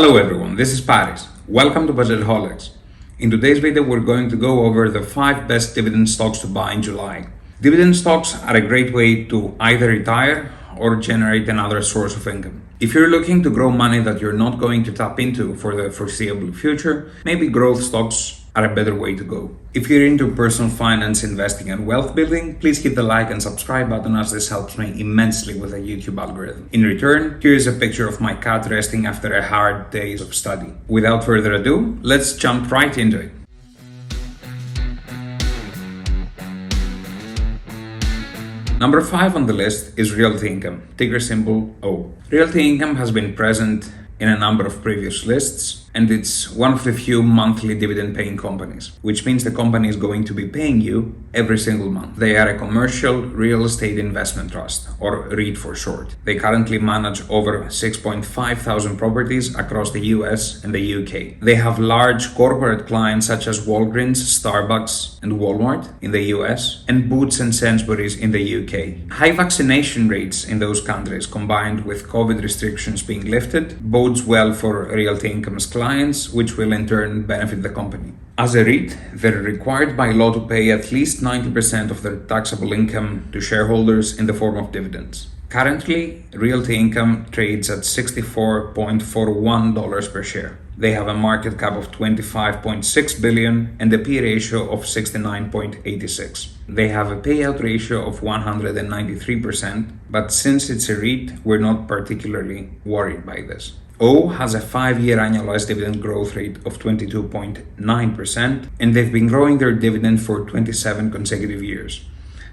Hello everyone, this is Paris. Welcome to Budgetholics. In today's video, we're going to go over the 5 best dividend stocks to buy in July. Dividend stocks are a great way to either retire or generate another source of income. If you're looking to grow money that you're not going to tap into for the foreseeable future, maybe growth stocks are a better way to go. If you're into personal finance, investing, and wealth building, please hit the like and subscribe button as this helps me immensely with the YouTube algorithm. In return, here's a picture of my cat resting after a hard day of study. Without further ado, let's jump right into it. Number 5 on the list is Realty Income, ticker symbol O. Realty Income has been present in a number of previous lists, and it's one of the few monthly dividend paying companies, which means the company is going to be paying you every single month. They are a commercial real estate investment trust, or REIT for short. They currently manage over 6.5 thousand properties across the US and the UK. They have large corporate clients such as Walgreens, Starbucks, and Walmart in the US, and Boots and Sainsbury's in the UK. High vaccination rates in those countries, combined with COVID restrictions being lifted, bodes well for Realty Income's clients, which will in turn benefit the company. As a REIT, they're required by law to pay at least 90% of their taxable income to shareholders in the form of dividends. Currently, Realty Income trades at $64.41 per share. They have a market cap of $25.6 billion and a P ratio of 69.86. They have a payout ratio of 193%, but since it's a REIT, we're not particularly worried by this. O has a 5-year annualized dividend growth rate of 22.9%, and they've been growing their dividend for 27 consecutive years.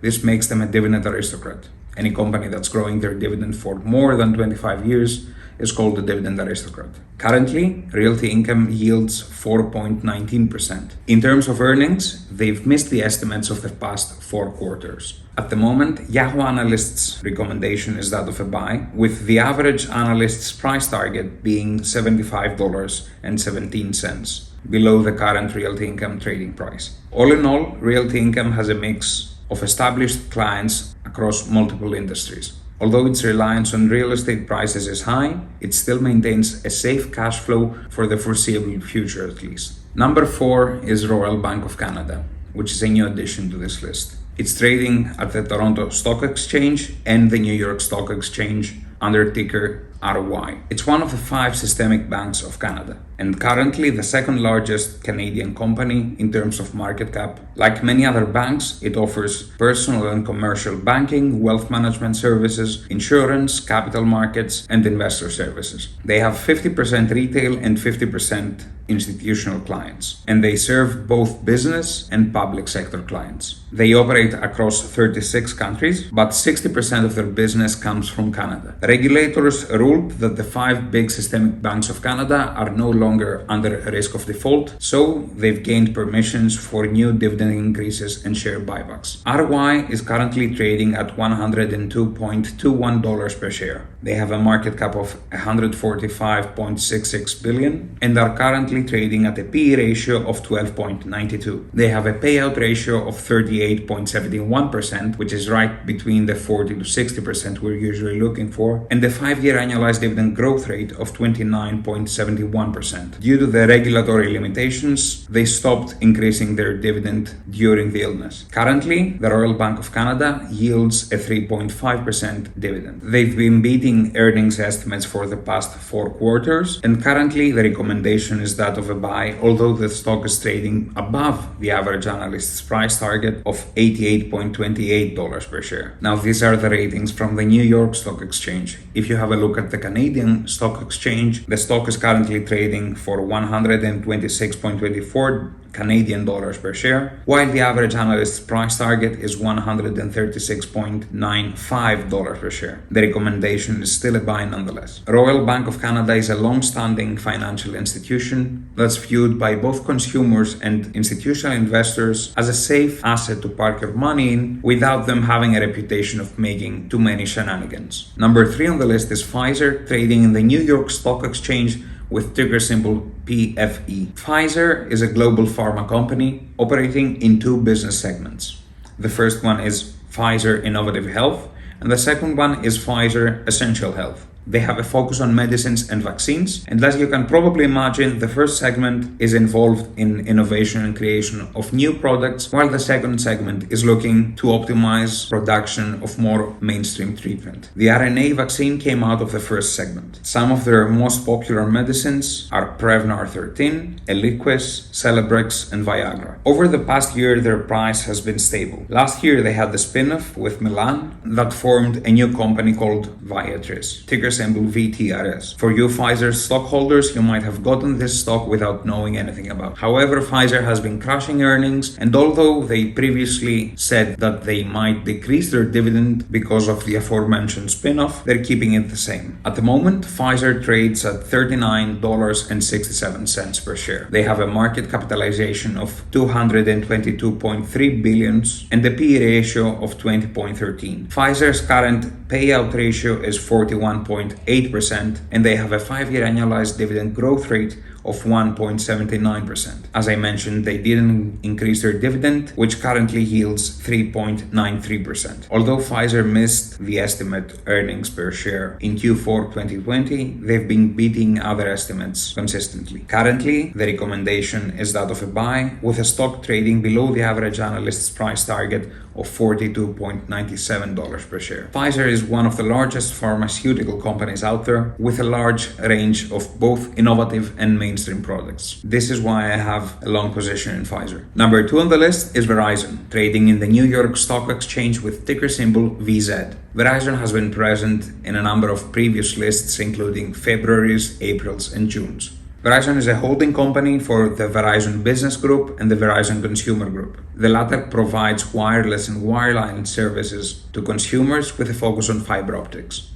This makes them a dividend aristocrat. Any company that's growing their dividend for more than 25 years is called a dividend aristocrat. Currently, Realty Income yields 4.19%. In terms of earnings, they've missed the estimates of the past 4 quarters. At the moment, Yahoo analysts' recommendation is that of a buy, with the average analyst's price target being $75.17, below the current Realty Income trading price. All in all, Realty Income has a mix of established clients across multiple industries. Although its reliance on real estate prices is high, it still maintains a safe cash flow for the foreseeable future at least. Number 4 is Royal Bank of Canada, which is a new addition to this list. It's trading at the Toronto Stock Exchange and the New York Stock Exchange under ticker RY. It's one of the 5 systemic banks of Canada, and currently the second largest Canadian company in terms of market cap. Like many other banks, it offers personal and commercial banking, wealth management services, insurance, capital markets, and investor services. They have 50% retail and 50% institutional clients, and they serve both business and public sector clients. They operate across 36 countries, but 60% of their business comes from Canada. Regulators ruled that the 5 big systemic banks of Canada are no longer under risk of default, so they've gained permissions for new dividend increases and share buybacks. RY is currently trading at $102.21 per share. They have a market cap of $145.66 billion and are currently trading at a P ratio of 12.92. They have a payout ratio of 38.71%, which is right between the 40 to 60% we're usually looking for, and a 5-year annualized dividend growth rate of 29.71%. Due to the regulatory limitations, they stopped increasing their dividend during the illness. Currently, the Royal Bank of Canada yields a 3.5% dividend. They've been beating earnings estimates for the past 4 quarters, and currently the recommendation is that of a buy, although the stock is trading above the average analyst's price target of $88.28 per share. Now, these are the ratings from the New York Stock Exchange. If you have a look at the Canadian Stock Exchange, the stock is currently trading for 126.24 Canadian dollars per share, while the average analyst's price target is $136.95 per share. The recommendation is still a buy nonetheless. Royal Bank of Canada is a long-standing financial institution that's viewed by both consumers and institutional investors as a safe asset to park your money in without them having a reputation of making too many shenanigans. Number 3 on the list is Pfizer, trading in the New York Stock Exchange with ticker symbol PFE. Pfizer is a global pharma company operating in 2 business segments. The first one is Pfizer Innovative Health, and the second one is Pfizer Essential Health. They have a focus on medicines and vaccines, and as you can probably imagine, the first segment is involved in innovation and creation of new products, while the second segment is looking to optimize production of more mainstream treatment. The RNA vaccine came out of the first segment. Some of their most popular medicines are Prevnar 13, Eliquis, Celebrex, and Viagra. Over the past year, their price has been stable. Last year, they had the spin-off with Milan that formed a new company called Viatris, ticker symbol VTRS. For you Pfizer stockholders, you might have gotten this stock without knowing anything about. However, Pfizer has been crashing earnings, and although they previously said that they might decrease their dividend because of the aforementioned spin-off, they're keeping it the same. At the moment, Pfizer trades at $39.67 per share. They have a market capitalization of $222.3 billion and a P/E ratio of 20.13. Pfizer's current payout ratio is 41.8%, and they have a 5-year annualized dividend growth rate of 1.79%. As I mentioned, they didn't increase their dividend, which currently yields 3.93%. Although Pfizer missed the estimate earnings per share in Q4 2020, they've been beating other estimates consistently. Currently, the recommendation is that of a buy, with a stock trading below the average analyst's price target of $42.97 per share. Pfizer is one of the largest pharmaceutical companies out there, with a large range of both innovative and mainstream products. This is why I have a long position in Pfizer. Number 2 on the list is Verizon, trading in the New York Stock Exchange with ticker symbol VZ. Verizon has been present in a number of previous lists, including February's, April's, and June's. Verizon is a holding company for the Verizon Business Group and the Verizon Consumer Group. The latter provides wireless and wireline services to consumers with a focus on fiber optics,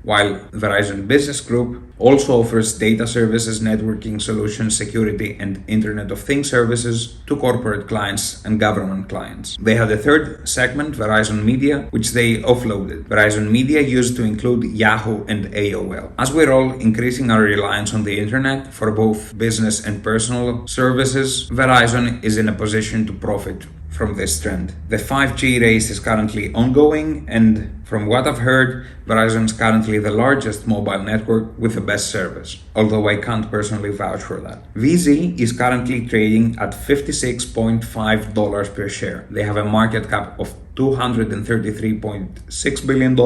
while Verizon Business Group also offers data services, networking solutions, security, and Internet of Things services to corporate clients and government clients. They had a third segment, Verizon Media, which they offloaded. Verizon Media used to include Yahoo and AOL. As we're all increasing our reliance on the internet for both business and personal services, Verizon is in a position to profit from this trend. The 5G race is currently ongoing, and from what I've heard, Verizon is currently the largest mobile network with the best service, although I can't personally vouch for that. VZ is currently trading at $56.5 per share. They have a market cap of $233.6 billion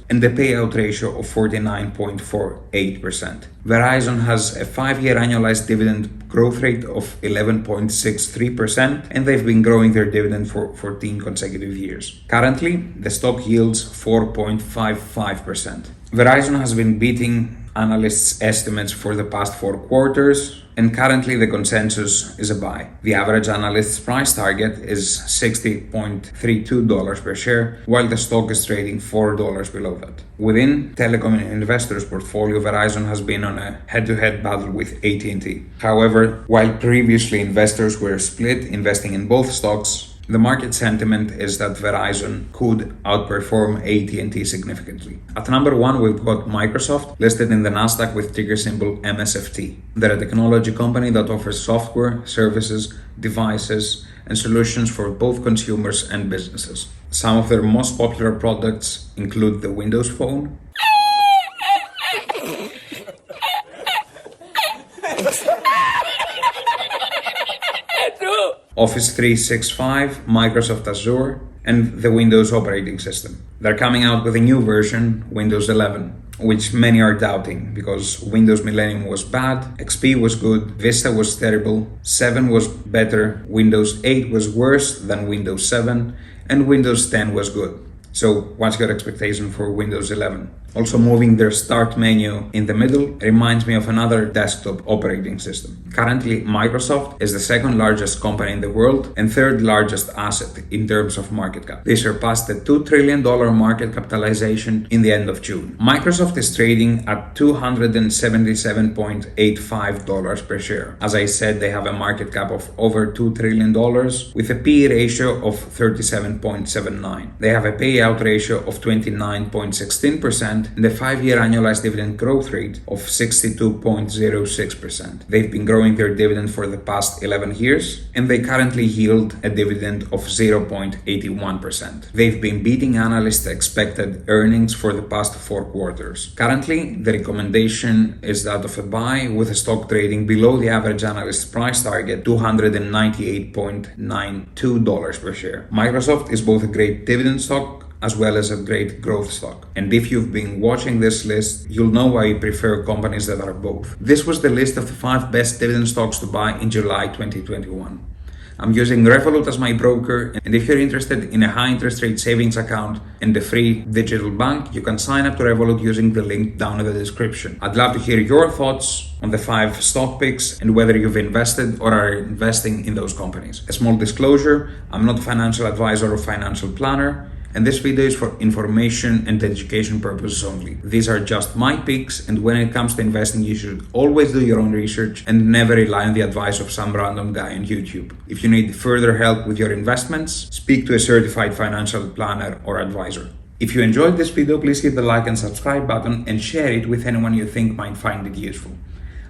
and a payout ratio of 49.48%. Verizon has a 5-year annualized dividend growth rate of 11.63%, and they've been growing their dividend for 14 consecutive years. Currently, the stock yields 4.55%. Verizon has been beating analysts' estimates for the past 4 quarters, and currently the consensus is a buy. The average analyst's price target is $60.32 per share, while the stock is trading $4 below that. Within telecom investors' portfolio, Verizon has been on a head-to-head battle with AT&T. However, while previously investors were split investing in both stocks, the market sentiment is that Verizon could outperform AT&T significantly. At number 1, we've got Microsoft, listed in the Nasdaq with ticker symbol MSFT. They're a technology company that offers software, services, devices, and solutions for both consumers and businesses. Some of their most popular products include the Windows Phone, Office 365, Microsoft Azure, and the Windows operating system. They're coming out with a new version, Windows 11, which many are doubting because Windows Millennium was bad, XP was good, Vista was terrible, 7 was better, Windows 8 was worse than Windows 7, and Windows 10 was good. So what's your expectation for Windows 11? Also, moving their start menu in the middle reminds me of another desktop operating system. Currently, Microsoft is the second largest company in the world and third largest asset in terms of market cap. They surpassed the $2 trillion market capitalization in the end of June. Microsoft is trading at $277.85 per share. As I said, they have a market cap of over $2 trillion with a P/E ratio of 37.79. They have a payout ratio of 29.16%, and a 5-year annualized dividend growth rate of 62.06%. They've been growing their dividend for the past 11 years, and they currently yield a dividend of 0.81%. They've been beating analysts' expected earnings for the past 4 quarters. Currently, the recommendation is that of a buy with a stock trading below the average analyst's price target, $298.92 per share. Microsoft is both a great dividend stock as well as a great growth stock. And if you've been watching this list, you'll know why I prefer companies that are both. This was the list of the 5 best dividend stocks to buy in July 2021. I'm using Revolut as my broker, and if you're interested in a high interest rate savings account and a free digital bank, you can sign up to Revolut using the link down in the description. I'd love to hear your thoughts on the 5 stock picks and whether you've invested or are investing in those companies. A small disclosure, I'm not a financial advisor or financial planner, and this video is for information and education purposes only. These are just my picks, and when it comes to investing, you should always do your own research and never rely on the advice of some random guy on YouTube. If you need further help with your investments, speak to a certified financial planner or advisor. If you enjoyed this video, please hit the like and subscribe button and share it with anyone you think might find it useful.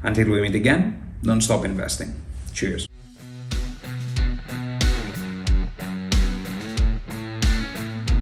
Until we meet again, don't stop investing. Cheers.